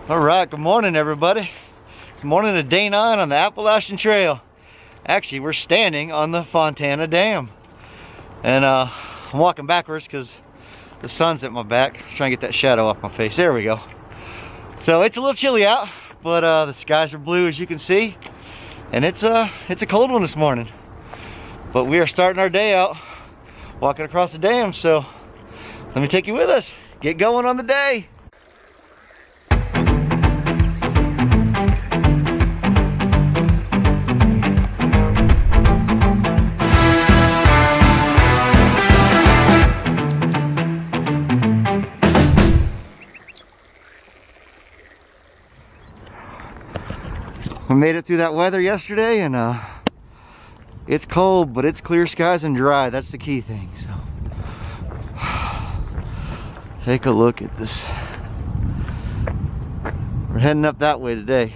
All right, good morning everybody. Good morning to day 9 on the Appalachian Trail. Actually, we're standing on the Fontana Dam. And I'm walking backwards because the sun's at my back. Trying to get that shadow off my face. There we go. So it's a little chilly out, but the skies are blue as you can see. And it's a cold one this morning. But we are starting our day out walking across the dam, so let me take you with us. Get going on the day. We made it through that weather yesterday, and it's cold, but it's clear skies and dry. That's the key thing. So take a look at this. We're heading up that way today.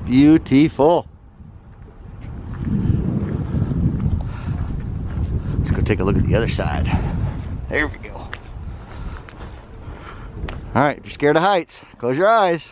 Beautiful. Let's go take a look at the other side. There we go. All right, if you're scared of heights, close your eyes.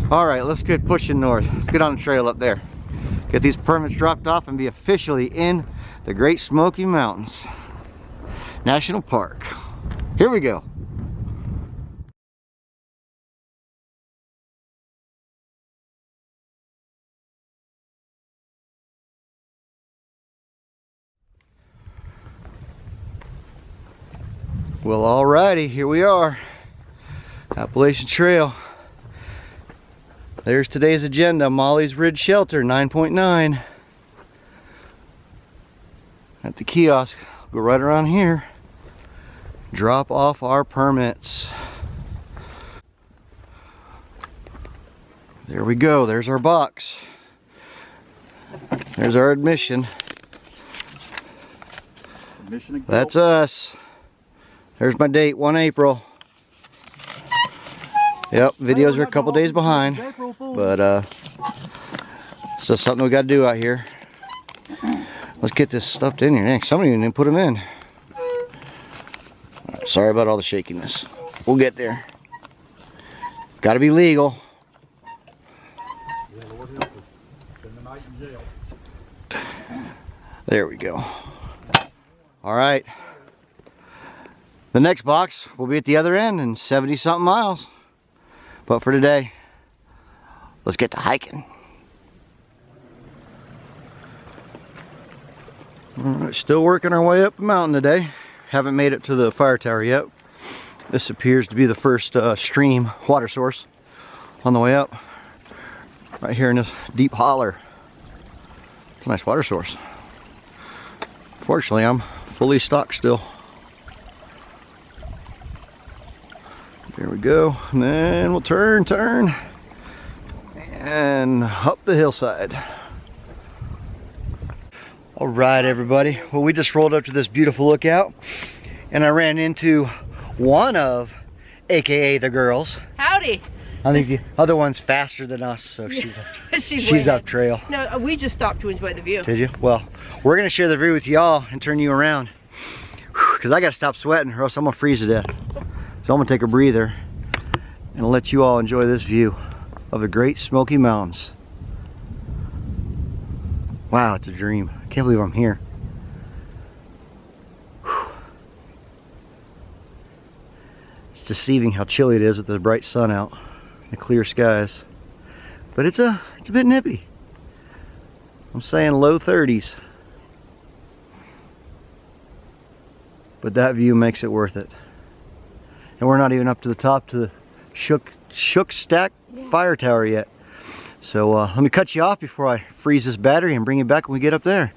All right, let's get pushing north. Let's get on the trail up there. Get these permits dropped off and be officially in the Great Smoky Mountains National Park. Here we go. Well, alrighty, here we are. Appalachian Trail. There's today's agenda. Molly's Ridge Shelter 9.9. At the kiosk. Go right around here. Drop off our permits. There we go. There's our box. There's our admission. That's us. There's my date, 1 April. Yep, videos are a couple days behind, but it's just something we got to do out here. Let's get this stuffed in here next. Somebody didn't put them in. Right, sorry about all the shakiness. We'll get there. Got to be legal. There we go. All right. The next box will be at the other end in 70-something miles. But for today, let's get to hiking. All right, still working our way up the mountain today. Haven't made it to the fire tower yet. This appears to be the first stream water source on the way up. Right here in this deep holler. It's a nice water source. Fortunately, I'm fully stocked still. There we go, and then we'll turn, and up the hillside. All right, everybody. Well, we just rolled up to this beautiful lookout. and I ran into one of, AKA the girls. Howdy. I think the other one's faster than us, so she's up trail. No, we just stopped to enjoy the view. Did you? Well, we're gonna share the view with y'all and turn you around, because I gotta stop sweating or else I'm gonna freeze to death. So I'm gonna take a breather and let you all enjoy this view of the Great Smoky Mountains. Wow, it's a dream. I can't believe I'm here. It's deceiving how chilly it is with the bright sun out, the clear skies. But it's a bit nippy. I'm saying low 30s. But that view makes it worth it. And we're not even up to the top to the Shook Stack Fire Tower yet. So let me cut you off before I freeze this battery and bring you back when we get up there.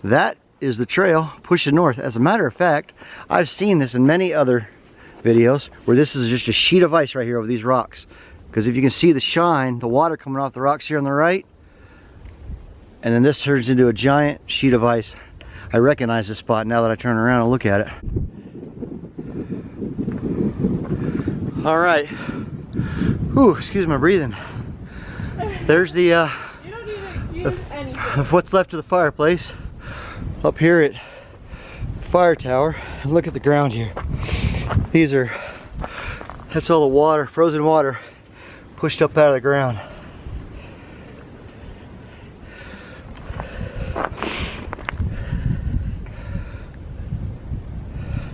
That is the trail pushing north. As a matter of fact, I've seen this in many other videos where this is just a sheet of ice right here over these rocks. Because if you can see the shine, the water coming off the rocks here on the right, and then this turns into a giant sheet of ice. I recognize this spot now that I turn around and look at it. All right. Ooh, excuse my breathing. There's the what's left of the fireplace up here at the fire tower. And look at the ground here. That's all the water, frozen water, pushed up out of the ground.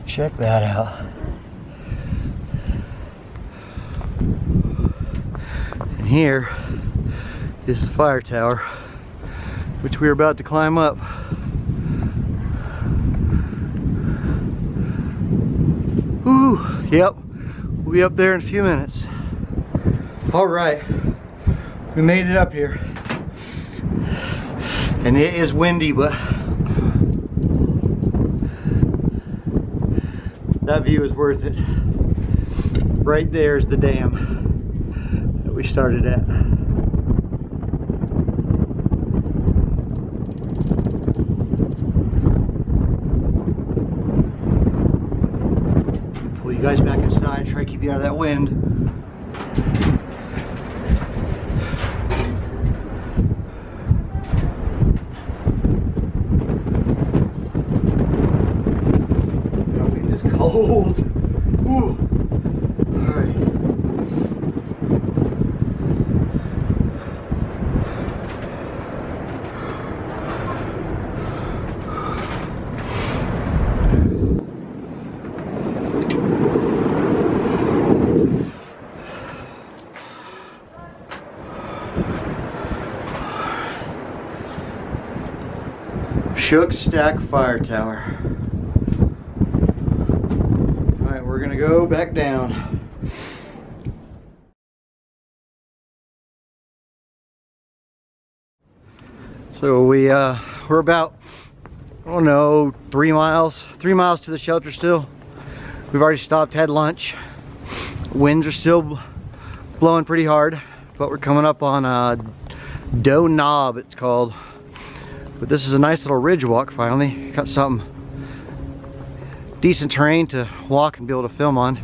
Check that out. And here is the fire tower, which we're about to climb up. Ooh, yep, we'll be up there in a few minutes. All right, we made it up here. And it is windy, but that view is worth it. Right there is the dam that we started at. Pull you guys back inside, try to keep you out of that wind. That wind is cold. Ooh. All right. Shook Stack Fire Tower. Alright, we're gonna go back down. So we're about, I don't know, 3 miles to the shelter still. We've already stopped, had lunch. Winds are still blowing pretty hard, but we're coming up on Doe Knob, it's called. But this is a nice little ridge walk finally. Got some decent terrain to walk and be able to film on.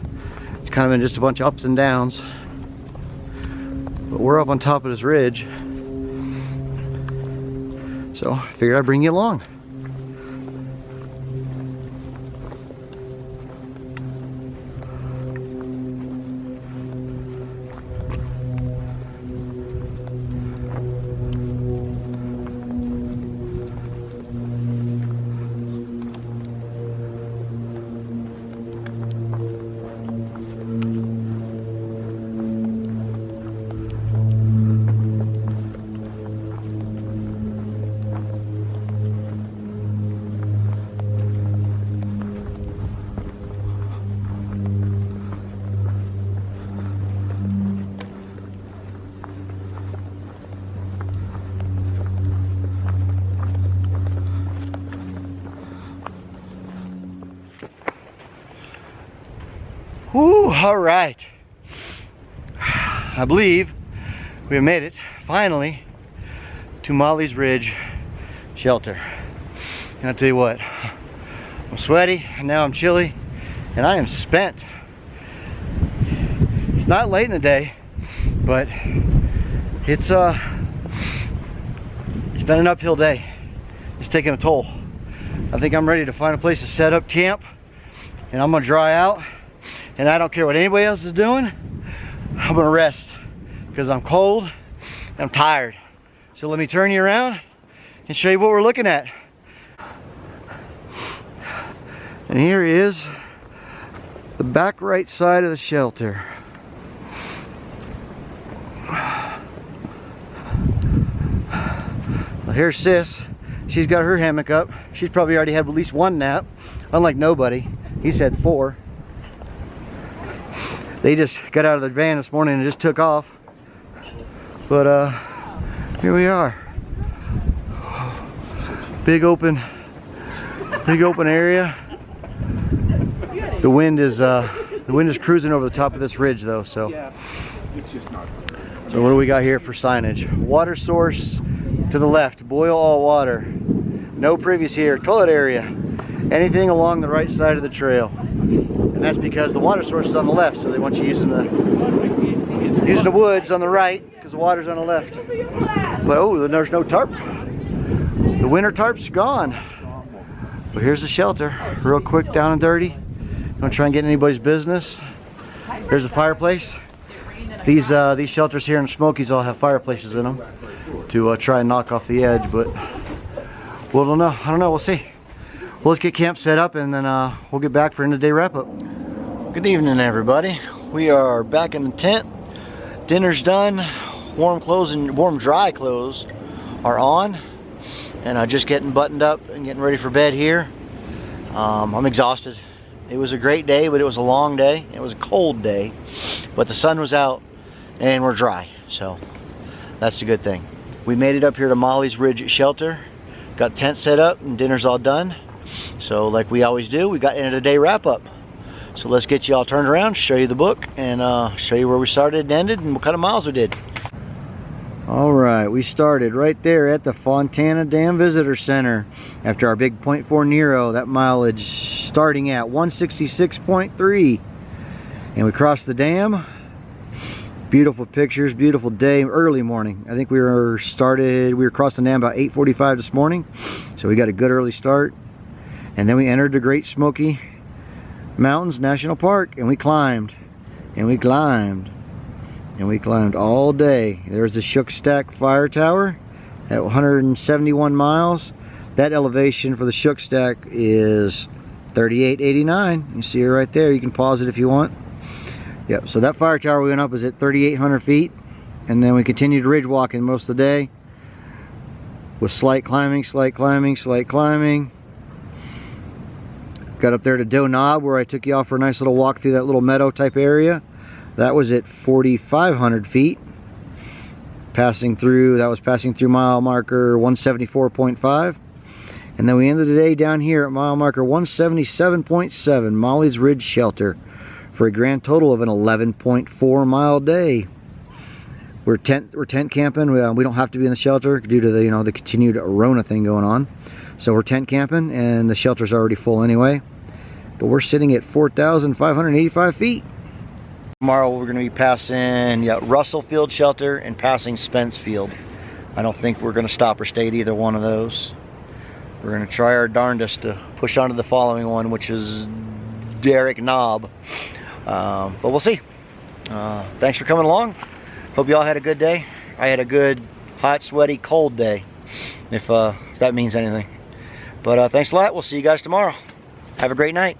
It's kind of been just a bunch of ups and downs. But we're up on top of this ridge. So I figured I'd bring you along. Whew, all right. I believe we have made it, finally, to Molly's Ridge Shelter. And I'll tell you what, I'm sweaty, and now I'm chilly, and I am spent. It's not late in the day, but it's been an uphill day. It's taking a toll. I think I'm ready to find a place to set up camp, and I'm gonna dry out, and I don't care what anybody else is doing. I'm gonna rest because I'm cold and I'm tired. So let me turn you around and show you what we're looking at. And here is the back right side of the shelter. Well, here's Sis. She's got her hammock up. She's probably already had at least one nap, unlike nobody. He's had 4. They just got out of the van this morning and just took off. But here we are. Big open area. The wind is cruising over the top of this ridge though, so. So what do we got here for signage? Water source to the left, boil all water. No previous here, toilet area. Anything along the right side of the trail. And that's because the water source is on the left, so they want you using the woods on the right because the water's on the left. But oh, there's no tarp. The winter tarp's gone. But here's the shelter, real quick, down and dirty. Don't try and get in anybody's business. There's a fireplace. These shelters here in the Smokies all have fireplaces in them to try and knock off the edge, but I don't know, we'll see. Well, let's get camp set up and then we'll get back for end of day wrap up. Good evening, everybody. We are back in the tent. Dinner's done. Warm clothes and warm dry clothes are on, and just getting buttoned up and getting ready for bed here. I'm exhausted. It was a great day, but it was a long day. It was a cold day, but the sun was out and we're dry, so that's a good thing. We made it up here to Molly's Ridge Shelter. Got tent set up and dinner's all done. So like we always do, we got end of the day wrap up. So let's get you all turned around, show you the book, and show you where we started and ended and what kind of miles we did. All right, we started right there at the Fontana Dam Visitor Center after our big 0.4 Nero, that mileage starting at 166.3. And we crossed the dam. Beautiful pictures, beautiful day, early morning. I think we were crossing the dam about 8:45 this morning. So we got a good early start. And then we entered the Great Smoky Mountains National Park, and we climbed, and we climbed, and we climbed all day. There's the Shook Stack Fire Tower at 171 miles. That elevation for the Shook Stack is 3889. You see it right there. You can pause it if you want. Yep, so that fire tower we went up is at 3,800 feet, and then we continued ridge walking most of the day with slight climbing, slight climbing, slight climbing. Got up there to Doe Knob where I took you off for a nice little walk through that little meadow type area. That was at 4,500 feet. That was passing through mile marker 174.5. And then we ended the day down here at mile marker 177.7, Molly's Ridge Shelter, for a grand total of an 11.4 mile day. We're tent camping. We don't have to be in the shelter due to the the continued Rona thing going on. So we're tent camping, and the shelter's already full anyway. But we're sitting at 4,585 feet. Tomorrow we're going to be passing Russell Field Shelter and passing Spence Field. I don't think we're going to stop or stay at either one of those. We're going to try our darndest to push on to the following one, which is Derrick Knob. But we'll see. Thanks for coming along. Hope you all had a good day. I had a good, hot, sweaty, cold day, if that means anything. But thanks a lot. We'll see you guys tomorrow. Have a great night.